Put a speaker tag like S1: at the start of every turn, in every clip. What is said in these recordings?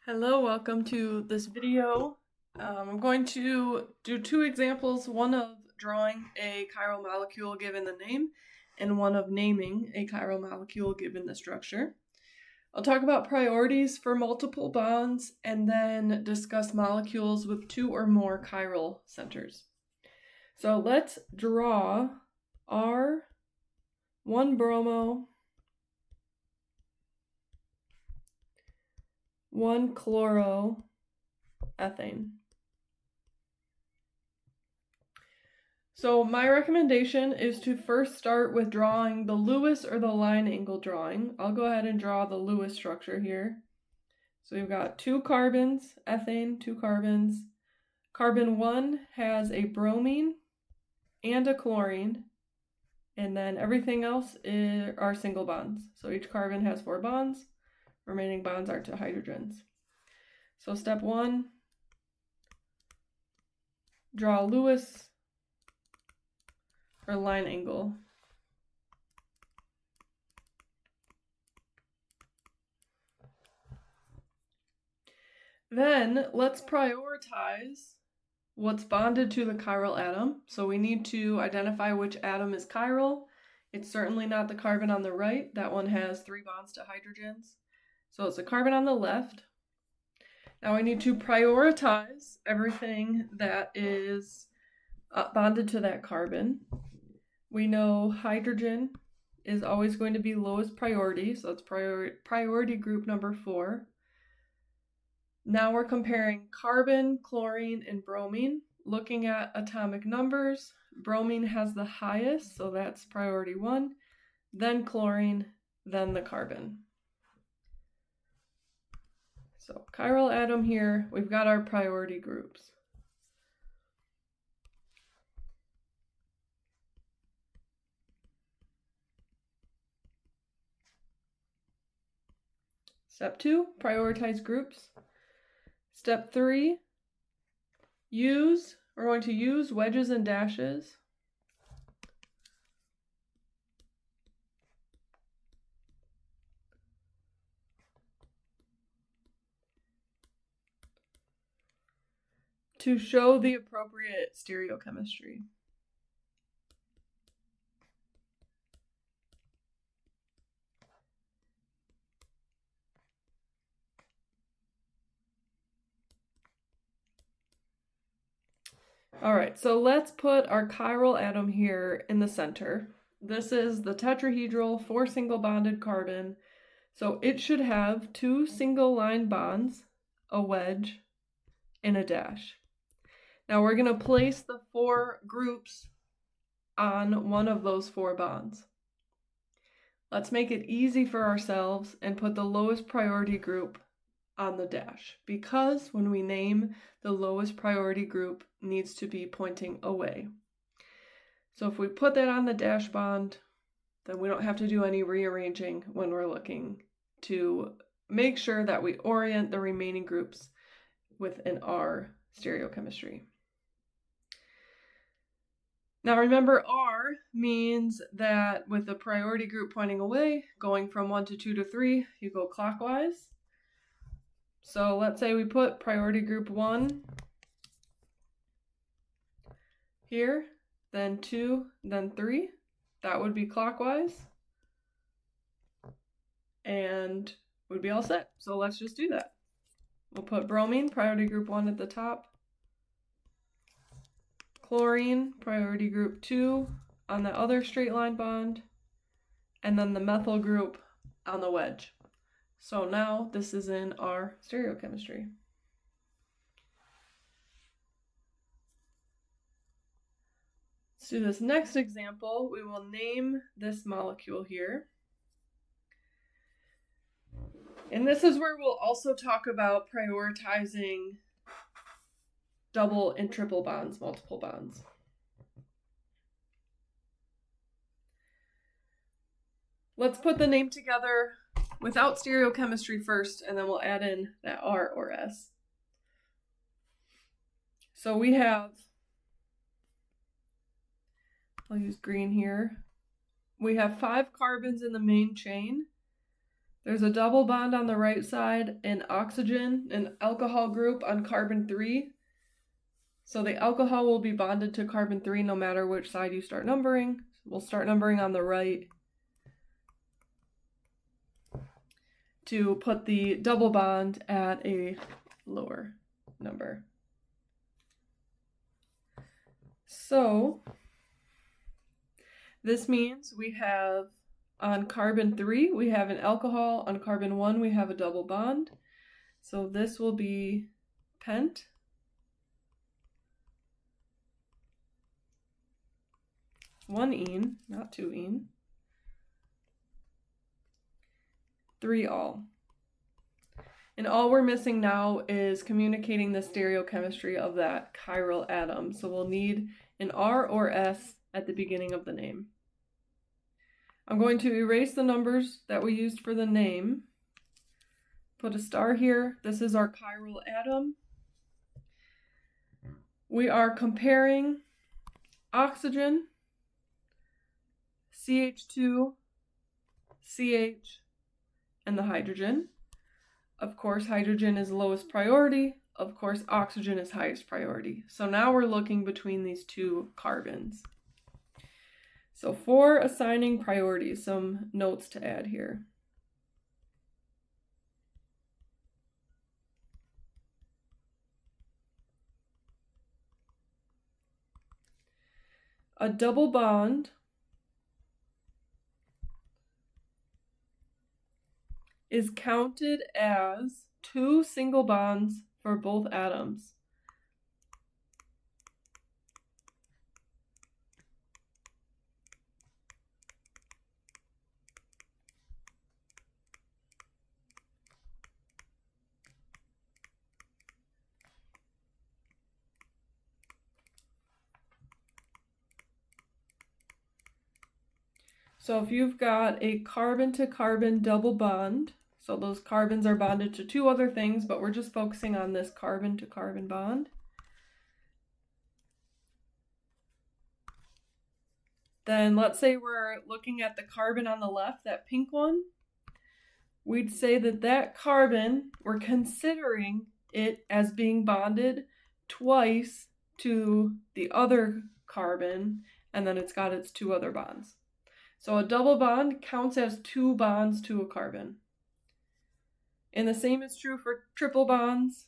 S1: Hello, welcome to this video. I'm going to do two examples, one of drawing a chiral molecule given the name, and one of naming a chiral molecule given the structure. I'll talk about priorities for multiple bonds and then discuss molecules with two or more chiral centers. So let's draw our 1-bromo, 1-chloroethane. So my recommendation is to first start with drawing the Lewis or the line angle drawing. I'll go ahead and draw the Lewis structure here. So we've got 2 carbons, ethane, 2 carbons. Carbon 1 has a bromine and a chlorine, and then everything else are single bonds. So each carbon has 4 bonds. Remaining bonds are to hydrogens. So step 1, draw Lewis or line angle. Then let's prioritize what's bonded to the chiral atom. So we need to identify which atom is chiral. It's certainly not the carbon on the right. That one has 3 bonds to hydrogens. So it's the carbon on the left. Now we need to prioritize everything that is bonded to that carbon. We know hydrogen is always going to be lowest priority, so it's priority group number 4. Now we're comparing carbon, chlorine, and bromine. Looking at atomic numbers, bromine has the highest, so that's priority 1, then chlorine, then the carbon. So chiral atom here, we've got our priority groups. Step 2, prioritize groups. Step 3, we're going to use wedges and dashes. To show the appropriate stereochemistry. All right, so let's put our chiral atom here in the center. This is the tetrahedral 4 single bonded carbon. So it should have 2 single line bonds, a wedge, and a dash. Now we're going to place the 4 groups on one of those 4 bonds. Let's make it easy for ourselves and put the lowest priority group on the dash, because when we name, the lowest priority group needs to be pointing away. So if we put that on the dash bond, then we don't have to do any rearranging when we're looking to make sure that we orient the remaining groups with an R stereochemistry. Now remember, R means that with the priority group pointing away, going from 1 to 2 to 3, you go clockwise. So let's say we put priority group 1 here, then 2, then 3. That would be clockwise. And we'd be all set. So let's just do that. We'll put bromine, priority group 1 at the top. Chlorine, priority group 2 on the other straight line bond. And then the methyl group on the wedge. So now this is in our stereochemistry. Let's do this next example. We will name this molecule here. And this is where we'll also talk about prioritizing double and triple bonds, multiple bonds. Let's put the name together without stereochemistry first, and then we'll add in that R or S. So we have, I'll use green here. We have 5 carbons in the main chain. There's a double bond on the right side, an oxygen, an alcohol group on carbon 3. So the alcohol will be bonded to carbon 3 no matter which side you start numbering. We'll start numbering on the right to put the double bond at a lower number. So this means we have on carbon 3, we have an alcohol. On carbon 1, we have a double bond. So this will be pent. One ene, not two ene. 3 all. And all we're missing now is communicating the stereochemistry of that chiral atom. So we'll need an R or S at the beginning of the name. I'm going to erase the numbers that we used for the name. Put a star here. This is our chiral atom. We are comparing oxygen, CH2, CH, and the hydrogen. Of course, hydrogen is lowest priority. Of course, oxygen is highest priority. So now we're looking between these two carbons. So for assigning priorities, some notes to add here. A double bond is counted as 2 single bonds for both atoms. So if you've got a carbon-to-carbon double bond, so those carbons are bonded to 2 other things, but we're just focusing on this carbon-to-carbon bond. Then let's say we're looking at the carbon on the left, that pink one. We'd say that that carbon, we're considering it as being bonded twice to the other carbon, and then it's got its 2 other bonds. So a double bond counts as 2 bonds to a carbon. And the same is true for triple bonds.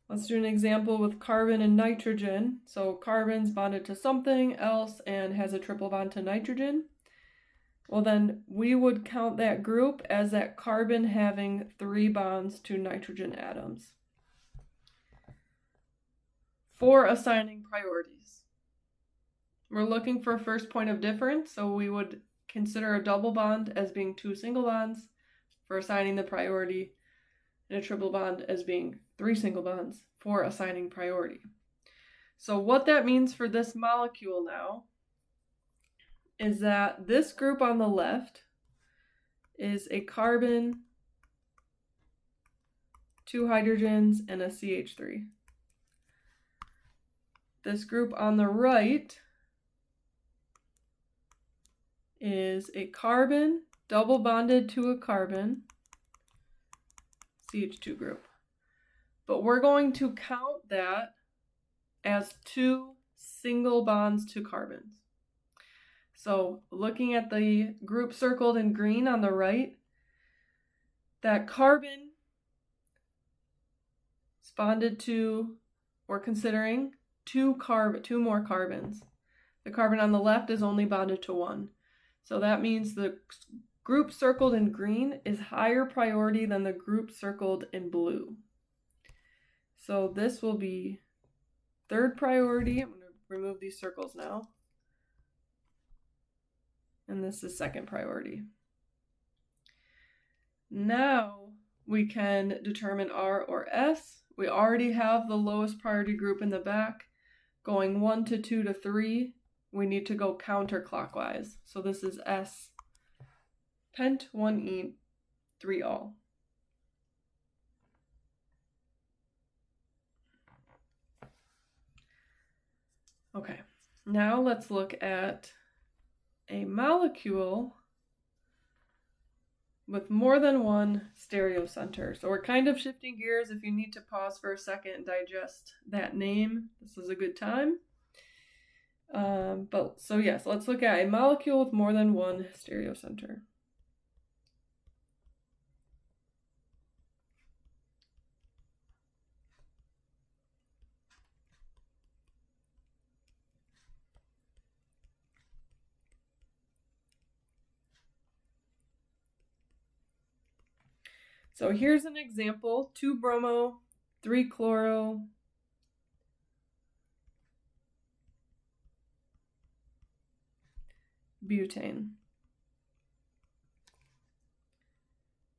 S1: Let's do an example with carbon and nitrogen. So carbon's bonded to something else and has a triple bond to nitrogen. Well, then we would count that group as that carbon having 3 bonds to nitrogen atoms. For assigning priorities, we're looking for a first point of difference, so we would consider a double bond as being 2 single bonds for assigning the priority, and a triple bond as being 3 single bonds for assigning priority. So what that means for this molecule now is that this group on the left is a carbon, 2 hydrogens, and a CH3. This group on the right is a carbon double bonded to a carbon, CH2 group. But we're going to count that as 2 single bonds to carbons. So looking at the group circled in green on the right, that carbon is bonded to, we're considering 2 more carbons. The carbon on the left is only bonded to 1. So that means the group circled in green is higher priority than the group circled in blue. So this will be 3rd priority. I'm going to remove these circles now. And this is 2nd priority. Now we can determine R or S. We already have the lowest priority group in the back. Going 1 to 2 to 3, we need to go counterclockwise. So this is S, pent 1 ene. 3 all. Okay, now let's look at a molecule with more than one stereocenter. So we're kind of shifting gears. If you need to pause for a second and digest that name, this is a good time. So let's look at a molecule with more than one stereocenter. So here's an example: 2-bromo, 3-chloro, butane.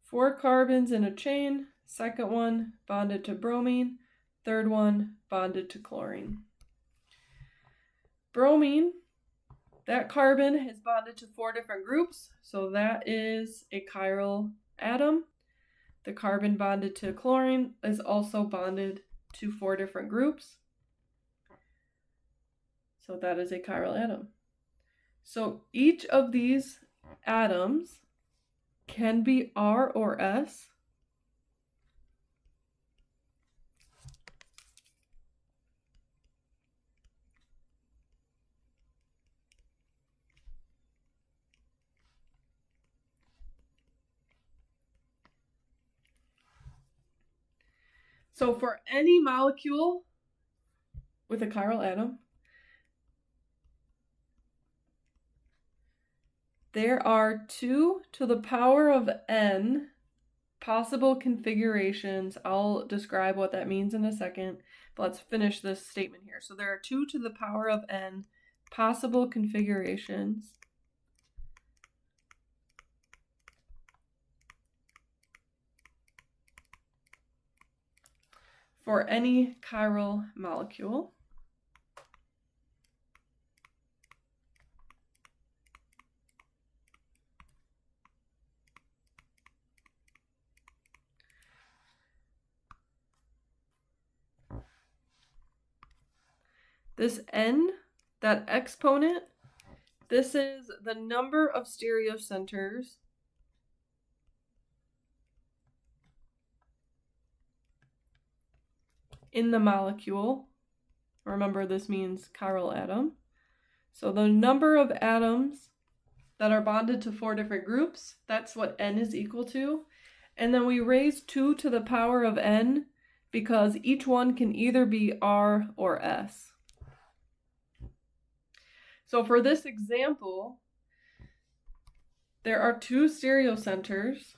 S1: 4 carbons in a chain, second one bonded to bromine, third one bonded to chlorine. Bromine, that carbon is bonded to 4 different groups, so that is a chiral atom. The carbon bonded to chlorine is also bonded to 4 different groups, so that is a chiral atom. So each of these atoms can be R or S. So for any molecule with a chiral atom, there are 2 to the power of n possible configurations. I'll describe what that means in a second, but let's finish this statement here. So there are 2 to the power of n possible configurations for any chiral molecule. This n, that exponent, this is the number of stereocenters in the molecule. Remember, this means chiral atom. So the number of atoms that are bonded to 4 different groups, that's what n is equal to. And then we raise 2 to the power of n because each one can either be R or S. So for this example, there are 2 stereocenters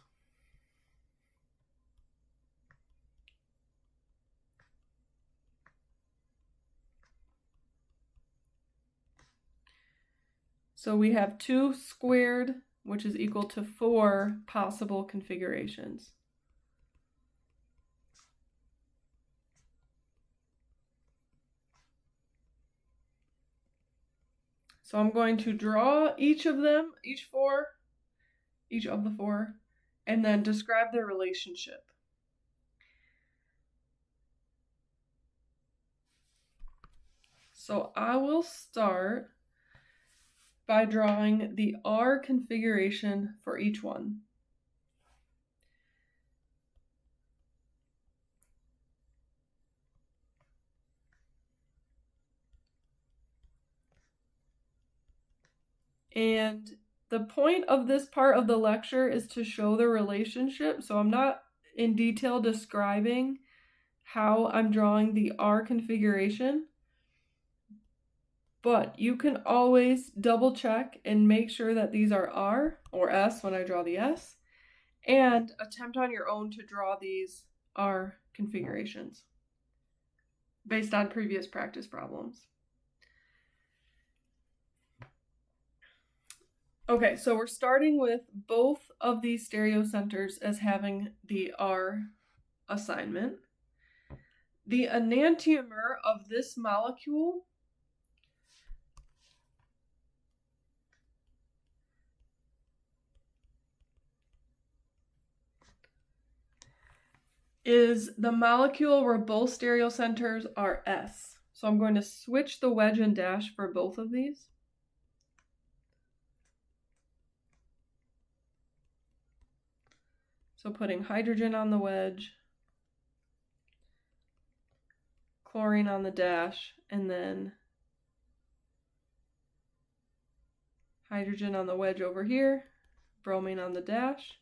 S1: So we have 2 squared, which is equal to 4 possible configurations. So I'm going to draw each of the 4, and then describe their relationship. So I will start by drawing the R configuration for each one. And the point of this part of the lecture is to show the relationship, so I'm not in detail describing how I'm drawing the R configuration, but you can always double check and make sure that these are R or S when I draw the S, and attempt on your own to draw these R configurations based on previous practice problems. Okay, so we're starting with both of these stereocenters as having the R assignment. The enantiomer of this molecule is the molecule where both stereocenters are S. So I'm going to switch the wedge and dash for both of these. So putting hydrogen on the wedge, chlorine on the dash, and then hydrogen on the wedge over here, bromine on the dash.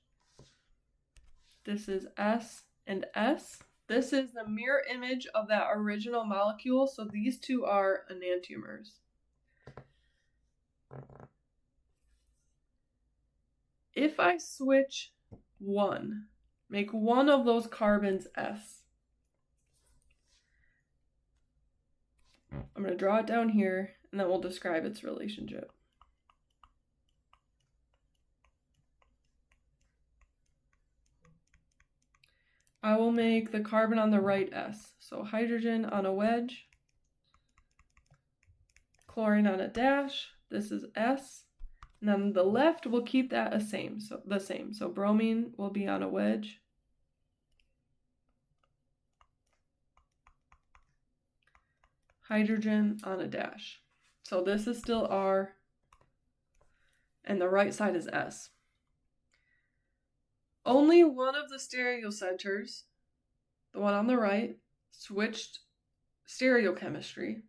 S1: This is S and S. This is the mirror image of that original molecule, so these two are enantiomers. If I switch one, make one of those carbons S. I'm going to draw it down here, and then we'll describe its relationship. I will make the carbon on the right S. So hydrogen on a wedge, chlorine on a dash, this is S. And then the left will keep that the same. So bromine will be on a wedge. Hydrogen on a dash. So this is still R, and the right side is S. Only one of the stereocenters, the one on the right, switched stereochemistry.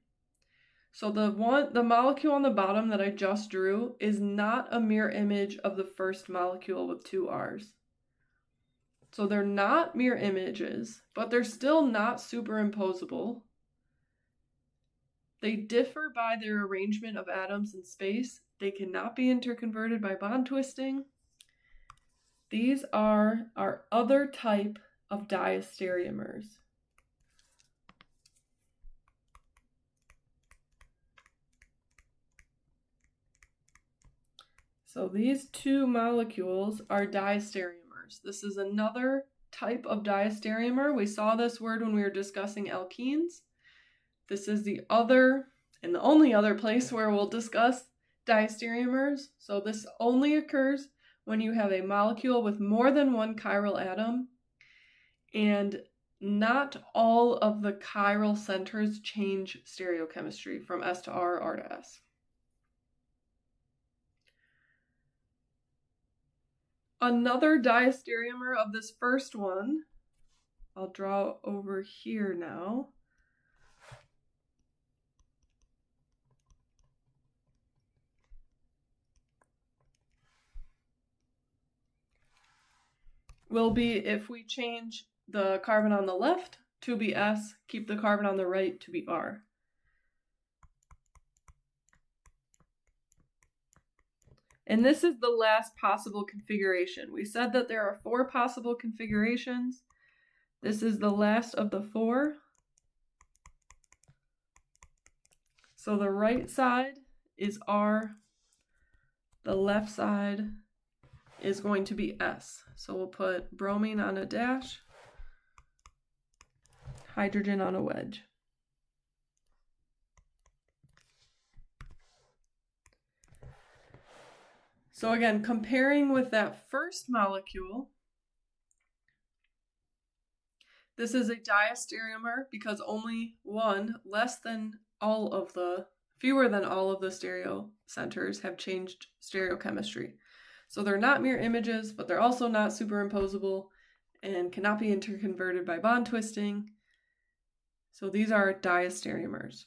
S1: So the molecule on the bottom that I just drew is not a mirror image of the first molecule with two R's. So they're not mirror images, but they're still not superimposable. They differ by their arrangement of atoms in space. They cannot be interconverted by bond twisting. These are our other type of diastereomers. So these two molecules are diastereomers. This is another type of diastereomer. We saw this word when we were discussing alkenes. This is the other and the only other place where we'll discuss diastereomers. So this only occurs when you have a molecule with more than one chiral atom, and not all of the chiral centers change stereochemistry from S to R, R to S. Another diastereomer of this first one, I'll draw over here now. Will be if we change the carbon on the left to be S, keep the carbon on the right to be R. And this is the last possible configuration. We said that there are 4 possible configurations. This is the last of the 4. So the right side is R, the left side is going to be S. So we'll put bromine on a dash, hydrogen on a wedge. So again, comparing with that first molecule, this is a diastereomer because only one, fewer than all of the stereocenters have changed stereochemistry. So they're not mirror images, but they're also not superimposable and cannot be interconverted by bond twisting. So these are diastereomers.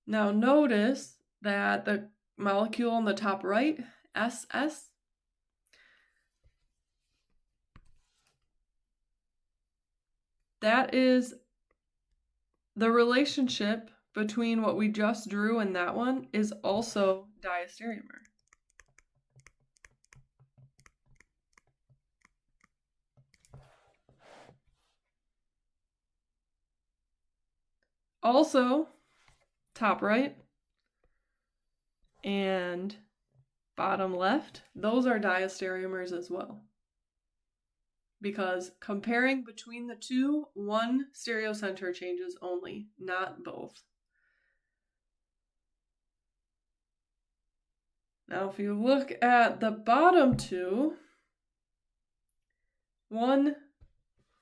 S1: Now notice that the molecule on the top right, SS, that is the relationship between what we just drew and that one is also diastereomer. Also, top right and bottom left, those are diastereomers as well. Because comparing between the two, one stereocenter changes only, not both. Now, if you look at the bottom two, One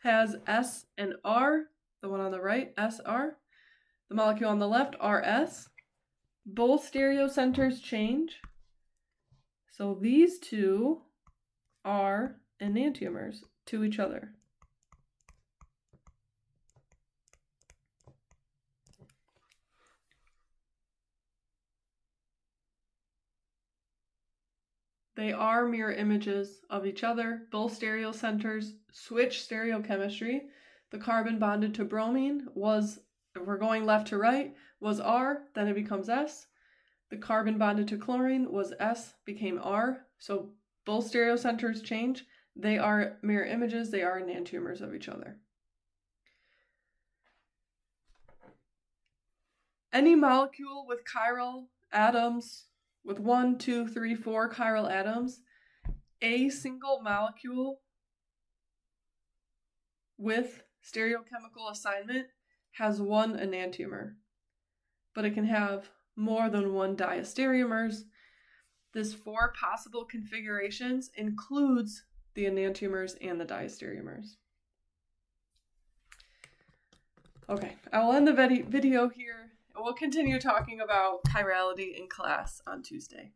S1: has S and R, the one on the right, SR. The molecule on the left, RS. Both stereocenters change. So these two are enantiomers to each other. They are mirror images of each other. Both stereocenters switch stereochemistry. The carbon bonded to bromine was, if we're going left to right, was R, then it becomes S. The carbon bonded to chlorine was S, became R. So both stereocenters change. They are mirror images. They are enantiomers of each other. Any molecule with chiral atoms, with 1, 2, 3, 4 chiral atoms, a single molecule with stereochemical assignment has one enantiomer, but it can have more than one diastereomers. This 4 possible configurations includes the enantiomers and the diastereomers. Okay, I will end the video here. We'll continue talking about chirality in class on Tuesday.